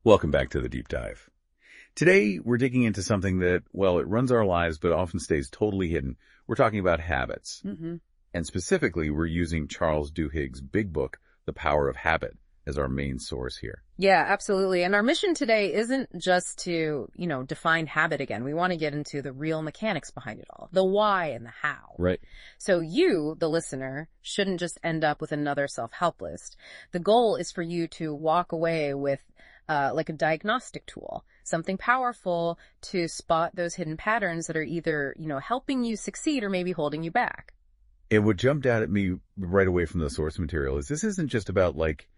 Welcome back to the Deep Dive. Today, we're digging into something that, well, it runs our lives, but often stays totally hidden. We're talking about habits. And specifically, we're using Charles Duhigg's big book, The Power of Habit, as our main source here. Yeah, absolutely. And our mission today isn't just to, define habit again. We want to get into the real mechanics behind it all, the why and the how. Right. So you, the listener, shouldn't just end up with another self-help list. The goal is for you to walk away with like a diagnostic tool, something powerful to spot those hidden patterns that are either, helping you succeed or maybe holding you back. And what jumped out at me right away from the source material is this isn't just about like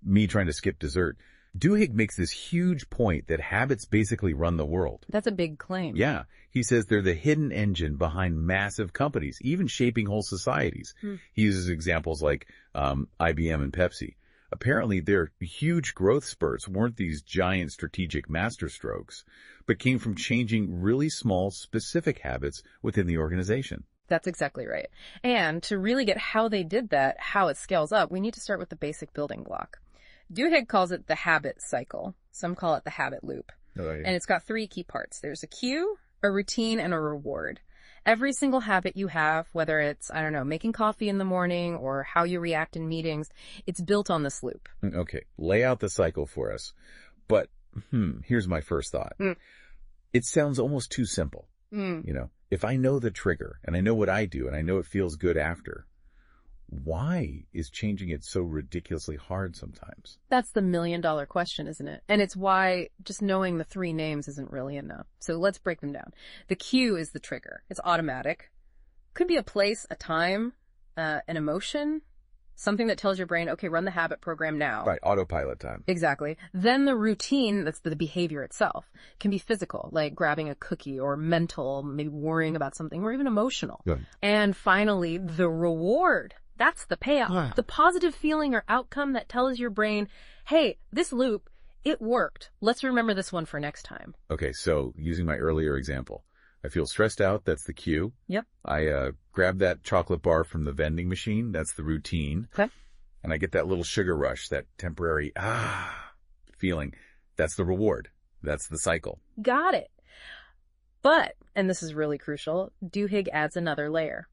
me trying to skip dessert. Duhigg makes this huge point that habits basically run the world. That's a big claim. Yeah. He says they're the hidden engine behind massive companies, even shaping whole societies. He uses examples like IBM and Pepsi. Apparently, their huge growth spurts weren't these giant strategic masterstrokes, but came from changing really small, specific habits within the organization. That's exactly right. And to really get how they did that, how it scales up, we need to start with the basic building block. Duhigg calls it the habit cycle. Some call it the habit loop. Oh, yeah. And it's got three key parts. There's a cue, a routine, and a reward. Every single habit you have, whether it's, making coffee in the morning or how you react in meetings, it's built on this loop. Okay, lay out the cycle for us. But here's my first thought. It sounds almost too simple. If I know the trigger and I know what I do and I know it feels good after, why is changing it so ridiculously hard sometimes? That's the million-dollar question, isn't it? And it's why just knowing the three names isn't really enough. So let's break them down. The cue is the trigger. It's automatic. Could be a place, a time, an emotion, something that tells your brain, okay, run the habit program now. Right, autopilot time. Exactly. Then the routine, that's the behavior itself, can be physical, like grabbing a cookie, or mental, maybe worrying about something, or even emotional. Good. And finally, the reward. That's the payoff, the positive feeling or outcome that tells your brain, hey, this loop, it worked. Let's remember this one for next time. Okay, so using my earlier example, I feel stressed out. That's the cue. Yep. I grab that chocolate bar from the vending machine. That's the routine. Okay. And I get that little sugar rush, that temporary feeling. That's the reward. That's the cycle. Got it. But, and this is really crucial, Duhigg adds another layer.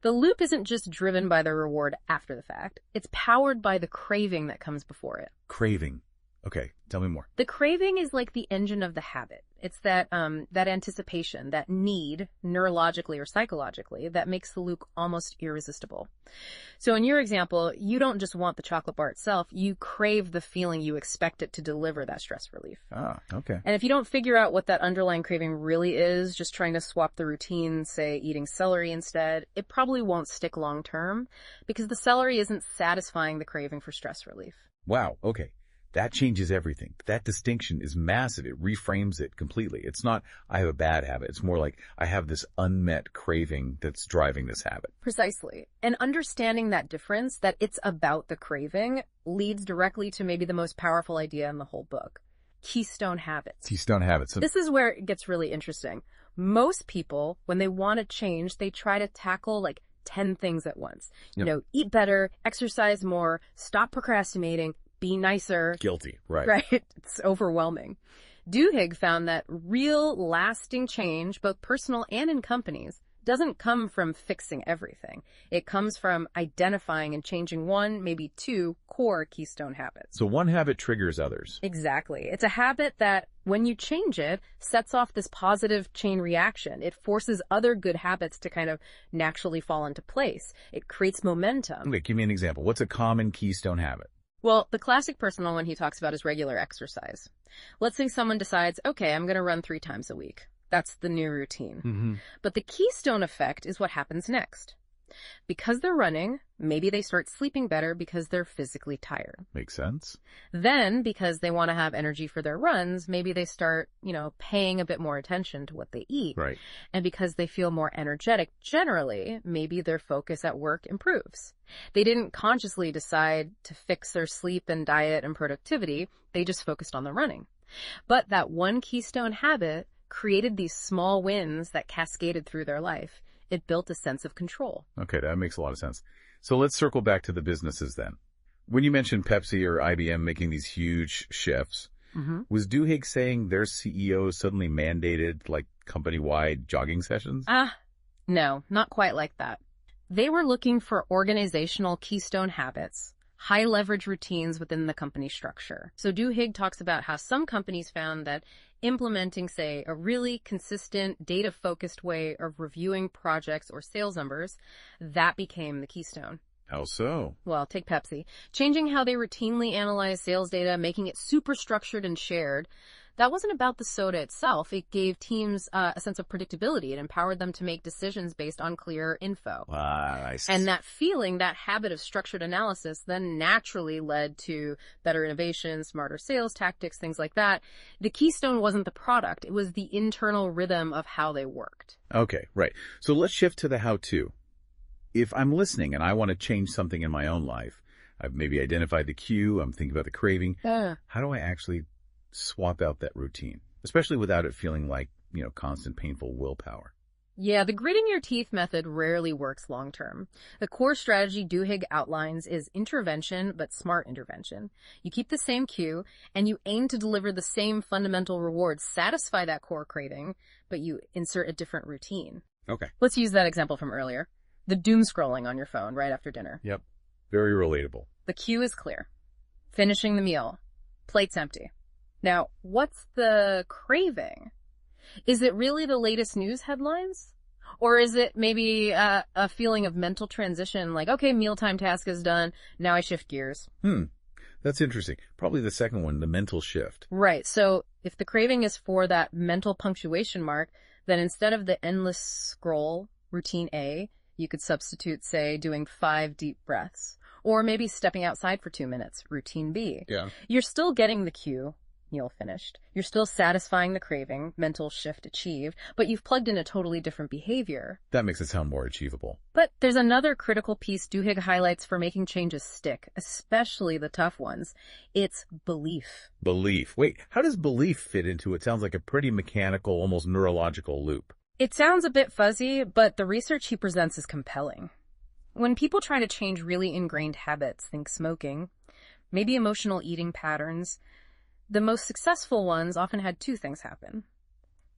The loop isn't just driven by the reward after the fact. It's powered by the craving that comes before it. Craving. Okay, tell me more. The craving is like the engine of the habit. It's that anticipation, that need, neurologically or psychologically, that makes the loop almost irresistible. So in your example, you don't just want the chocolate bar itself. You crave the feeling you expect it to deliver that stress relief. Ah, okay. And if you don't figure out what that underlying craving really is, just trying to swap the routine, say eating celery instead, it probably won't stick long term because the celery isn't satisfying the craving for stress relief. Wow, okay. That changes everything. That distinction is massive. It reframes it completely. It's not, I have a bad habit. It's more like I have this unmet craving that's driving this habit. Precisely. And understanding that difference, that it's about the craving, leads directly to maybe the most powerful idea in the whole book. Keystone habits. Keystone habits. This is where it gets really interesting. Most people, when they want to change, they try to tackle like 10 things at once. Yep. Eat better, exercise more, stop procrastinating, be nicer. Guilty, right. Right? It's overwhelming. Duhigg found that real lasting change, both personal and in companies, doesn't come from fixing everything. It comes from identifying and changing one, maybe two core keystone habits. So one habit triggers others. Exactly. It's a habit that, when you change it, sets off this positive chain reaction. It forces other good habits to kind of naturally fall into place. It creates momentum. Okay, give me an example. What's a common keystone habit? Well, the classic personal one he talks about is regular exercise. Let's say someone decides, okay, I'm going to run 3 times a week. That's the new routine. But the keystone effect is what happens next. Because they're running, maybe they start sleeping better because they're physically tired. Makes sense. Then, because they want to have energy for their runs, maybe they start, paying a bit more attention to what they eat. Right. And because they feel more energetic generally, maybe their focus at work improves. They didn't consciously decide to fix their sleep and diet and productivity. They just focused on the running. But that one keystone habit created these small wins that cascaded through their life. It built a sense of control. Okay, that makes a lot of sense. So let's circle back to the businesses then. When you mentioned Pepsi or IBM making these huge shifts, Mm-hmm. Was Duhigg saying their CEO suddenly mandated, like, company-wide jogging sessions? No, not quite like that. They were looking for organizational keystone habits, high leverage routines within the company structure. So Duhigg talks about how some companies found that implementing, say, a really consistent data-focused way of reviewing projects or sales numbers, that became the keystone. How so? Well, take Pepsi. Changing how they routinely analyze sales data, making it super structured and shared. That wasn't about the soda itself. It gave teams a sense of predictability. It empowered them to make decisions based on clear info. I see. And that feeling, that habit of structured analysis then naturally led to better innovation, smarter sales tactics, things like that. The keystone wasn't the product. It was the internal rhythm of how they worked. Okay, right. So let's shift to the how-to. If I'm listening and I want to change something in my own life, I've maybe identified the cue, I'm thinking about the craving, how do I actually swap out that routine, especially without it feeling like, constant painful willpower? Yeah, the gritting your teeth method rarely works long term. The core strategy Duhigg outlines is intervention, but smart intervention. You keep the same cue, and you aim to deliver the same fundamental rewards, satisfy that core craving, but you insert a different routine. Okay. Let's use that example from earlier. The doom scrolling on your phone right after dinner. Yep. Very relatable. The cue is clear. Finishing the meal. Plate's empty. Now, what's the craving? Is it really the latest news headlines? Or is it maybe a feeling of mental transition, like, okay, mealtime task is done, now I shift gears? That's interesting. Probably the second one, the mental shift. Right. So if the craving is for that mental punctuation mark, then instead of the endless scroll, routine A, you could substitute, say, doing 5 deep breaths, or maybe stepping outside for 2 minutes, routine B. Yeah. You're still getting the cue, meal finished. You're still satisfying the craving, mental shift achieved, but you've plugged in a totally different behavior. That makes it sound more achievable. But there's another critical piece Duhigg highlights for making changes stick, especially the tough ones. It's belief. Belief. Wait, how does belief fit into it? Sounds like a pretty mechanical, almost neurological loop. It sounds a bit fuzzy, but the research he presents is compelling. When people try to change really ingrained habits, think smoking, maybe emotional eating patterns, the most successful ones often had 2 things happen.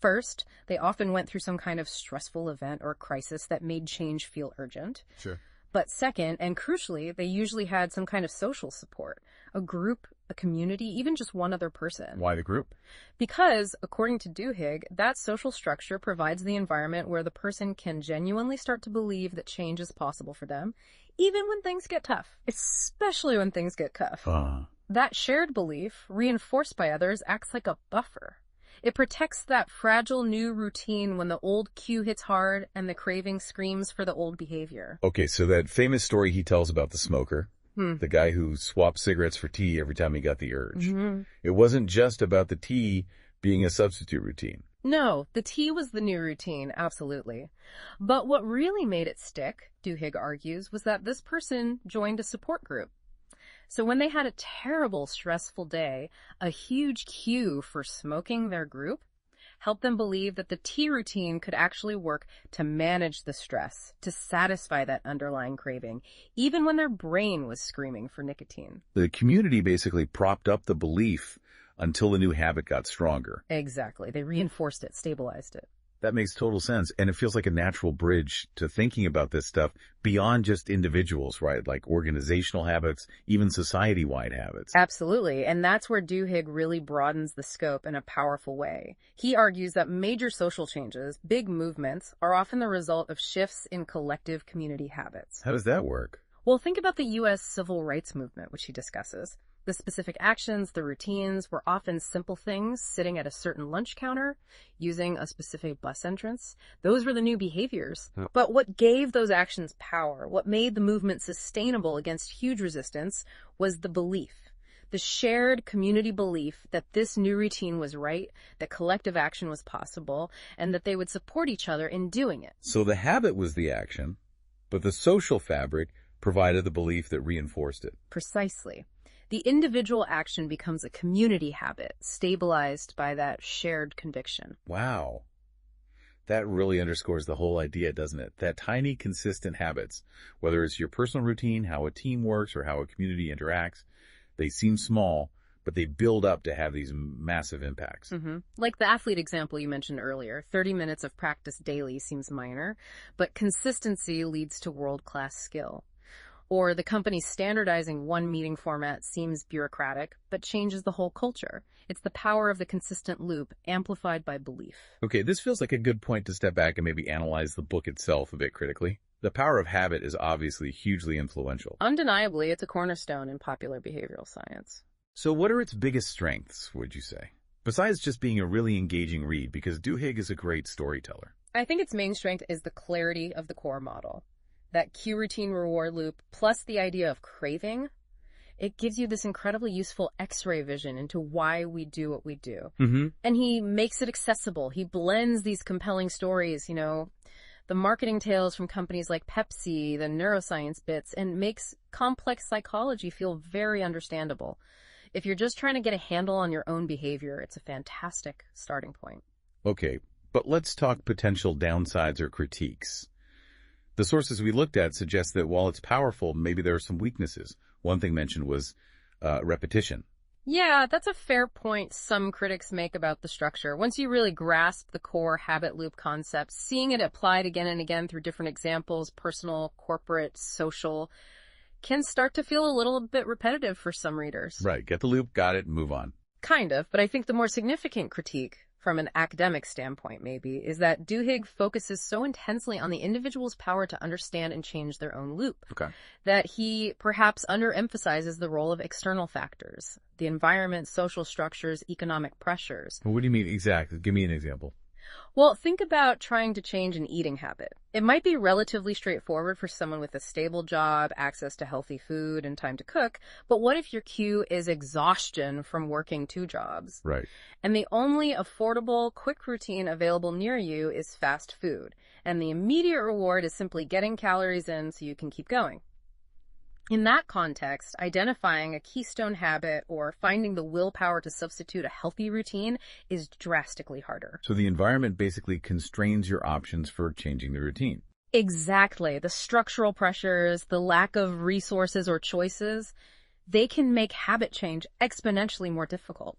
First, they often went through some kind of stressful event or crisis that made change feel urgent. Sure. But second, and crucially, they usually had some kind of social support, a group, a community, even just one other person. Why the group? Because, according to Duhigg, that social structure provides the environment where the person can genuinely start to believe that change is possible for them, even when things get tough, especially when things get tough. That shared belief, reinforced by others, acts like a buffer. It protects that fragile new routine when the old cue hits hard and the craving screams for the old behavior. Okay, so that famous story he tells about the smoker, the guy who swapped cigarettes for tea every time he got the urge. It wasn't just about the tea being a substitute routine. No, the tea was the new routine, absolutely. But what really made it stick, Duhigg argues, was that this person joined a support group. So when they had a terrible, stressful day, a huge cue for smoking their group helped them believe that the tea routine could actually work to manage the stress, to satisfy that underlying craving, even when their brain was screaming for nicotine. The community basically propped up the belief until the new habit got stronger. Exactly. They reinforced it, stabilized it. That makes total sense. And it feels like a natural bridge to thinking about this stuff beyond just individuals, right? Like organizational habits, even society-wide habits. Absolutely. And that's where Duhigg really broadens the scope in a powerful way. He argues that major social changes, big movements, are often the result of shifts in collective community habits. How does that work? Well, think about the U.S. civil rights movement, which he discusses. The specific actions, the routines, were often simple things, sitting at a certain lunch counter, using a specific bus entrance. Those were the new behaviors. Oh. But what gave those actions power, what made the movement sustainable against huge resistance, was the belief. The shared community belief that this new routine was right, that collective action was possible, and that they would support each other in doing it. So the habit was the action, but the social fabric provided the belief that reinforced it. Precisely. The individual action becomes a community habit, stabilized by that shared conviction. Wow. That really underscores the whole idea, doesn't it? That tiny, consistent habits, whether it's your personal routine, how a team works, or how a community interacts, they seem small, but they build up to have these massive impacts. Like the athlete example you mentioned earlier, 30 minutes of practice daily seems minor, but consistency leads to world-class skill. Or the company standardizing one meeting format seems bureaucratic, but changes the whole culture. It's the power of the consistent loop, amplified by belief. Okay, this feels like a good point to step back and maybe analyze the book itself a bit critically. The power of habit is obviously hugely influential. Undeniably, it's a cornerstone in popular behavioral science. So what are its biggest strengths, would you say? Besides just being a really engaging read, because Duhigg is a great storyteller. I think its main strength is the clarity of the core model. That cue routine reward loop, plus the idea of craving, it gives you this incredibly useful X-ray vision into why we do what we do. And he makes it accessible. He blends these compelling stories, the marketing tales from companies like Pepsi, the neuroscience bits, and makes complex psychology feel very understandable. If you're just trying to get a handle on your own behavior, it's a fantastic starting point. Okay, but let's talk potential downsides or critiques. The sources we looked at suggest that while it's powerful, maybe there are some weaknesses. One thing mentioned was repetition. Yeah, that's a fair point some critics make about the structure. Once you really grasp the core habit loop concept, seeing it applied again and again through different examples, personal, corporate, social, can start to feel a little bit repetitive for some readers. Right, get the loop, got it, move on. Kind of, but I think the more significant critique, from an academic standpoint maybe, is that Duhigg focuses so intensely on the individual's power to understand and change their own loop, that he perhaps underemphasizes the role of external factors, the environment, social structures, economic pressures. Well, what do you mean exactly? Give me an example. Well, think about trying to change an eating habit. It might be relatively straightforward for someone with a stable job, access to healthy food, and time to cook, but what if your cue is exhaustion from working 2 jobs? Right. And the only affordable, quick routine available near you is fast food, and the immediate reward is simply getting calories in so you can keep going. In that context, identifying a keystone habit or finding the willpower to substitute a healthy routine is drastically harder. So the environment basically constrains your options for changing the routine. Exactly. The structural pressures, the lack of resources or choices, they can make habit change exponentially more difficult.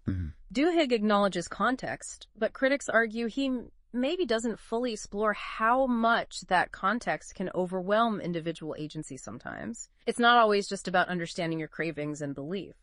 Duhigg acknowledges context, but critics argue he maybe doesn't fully explore how much that context can overwhelm individual agency sometimes. It's not always just about understanding your cravings and belief.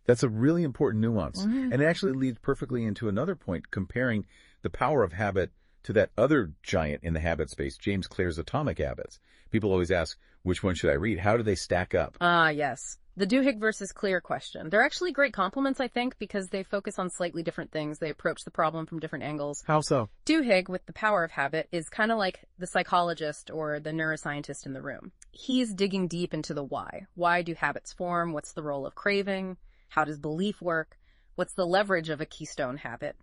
That's a really important nuance. And it actually leads perfectly into another point, comparing the power of habit to that other giant in the habit space, James Clear's Atomic Habits. People always ask, which one should I read? How do they stack up? Yes. The Duhigg versus Clear question. They're actually great complements, I think, because they focus on slightly different things. They approach the problem from different angles. How so? Duhigg, with the power of habit, is kind of like the psychologist or the neuroscientist in the room. He's digging deep into the why. Why do habits form? What's the role of craving? How does belief work? What's the leverage of a keystone habit?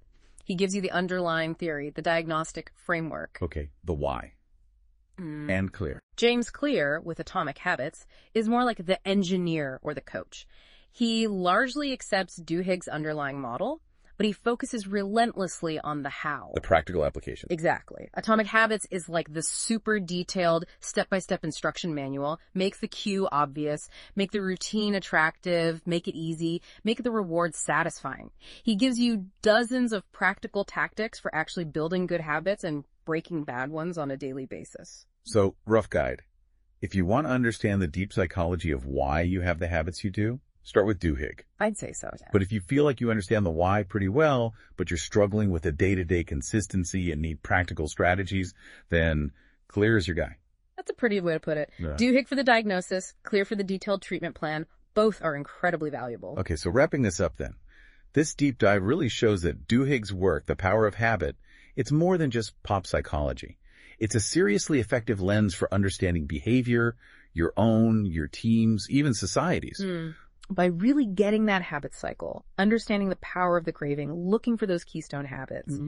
He gives you the underlying theory, the diagnostic framework. Okay, the why. And Clear. James Clear, with Atomic Habits, is more like the engineer or the coach. He largely accepts Duhigg's underlying model, but he focuses relentlessly on the how. The practical application. Exactly. Atomic Habits is like the super detailed step-by-step instruction manual. Make the cue obvious, make the routine attractive, make it easy, make the reward satisfying. He gives you dozens of practical tactics for actually building good habits and breaking bad ones on a daily basis. So, rough guide. If you want to understand the deep psychology of why you have the habits you do, start with Duhigg. I'd say so, yeah. But if you feel like you understand the why pretty well, but you're struggling with the day-to-day consistency and need practical strategies, then Clear is your guy. That's a pretty way to put it. Yeah. Duhigg for the diagnosis, Clear for the detailed treatment plan. Both are incredibly valuable. Okay, so wrapping this up then. This deep dive really shows that Duhigg's work, The Power of Habit, it's more than just pop psychology. It's a seriously effective lens for understanding behavior, your own, your team's, even societies. By really getting that habit cycle, understanding the power of the craving, looking for those keystone habits,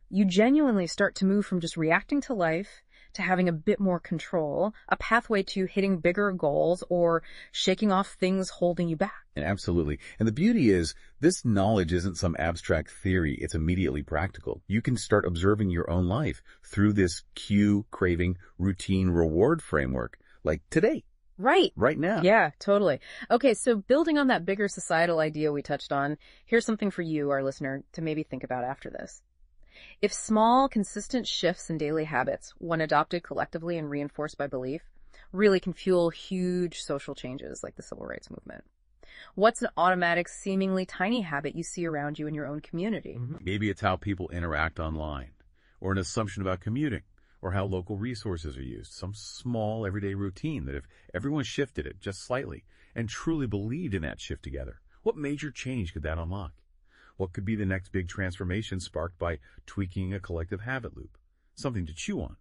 you genuinely start to move from just reacting to life to having a bit more control, a pathway to hitting bigger goals or shaking off things holding you back. And absolutely. And the beauty is, this knowledge isn't some abstract theory. It's immediately practical. You can start observing your own life through this cue, craving, routine, reward framework, like today. Right. right now. Yeah, totally. Okay, so building on that bigger societal idea we touched on, here's something for you, our listener, to maybe think about after this. If small, consistent shifts in daily habits, when adopted collectively and reinforced by belief, really can fuel huge social changes like the civil rights movement. What's an automatic, seemingly tiny habit you see around you in your own community? Maybe it's how people interact online, or an assumption about commuting, or how local resources are used. Some small, everyday routine that if everyone shifted it just slightly and truly believed in that shift together, what major change could that unlock? What could be the next big transformation sparked by tweaking a collective habit loop? Something to chew on.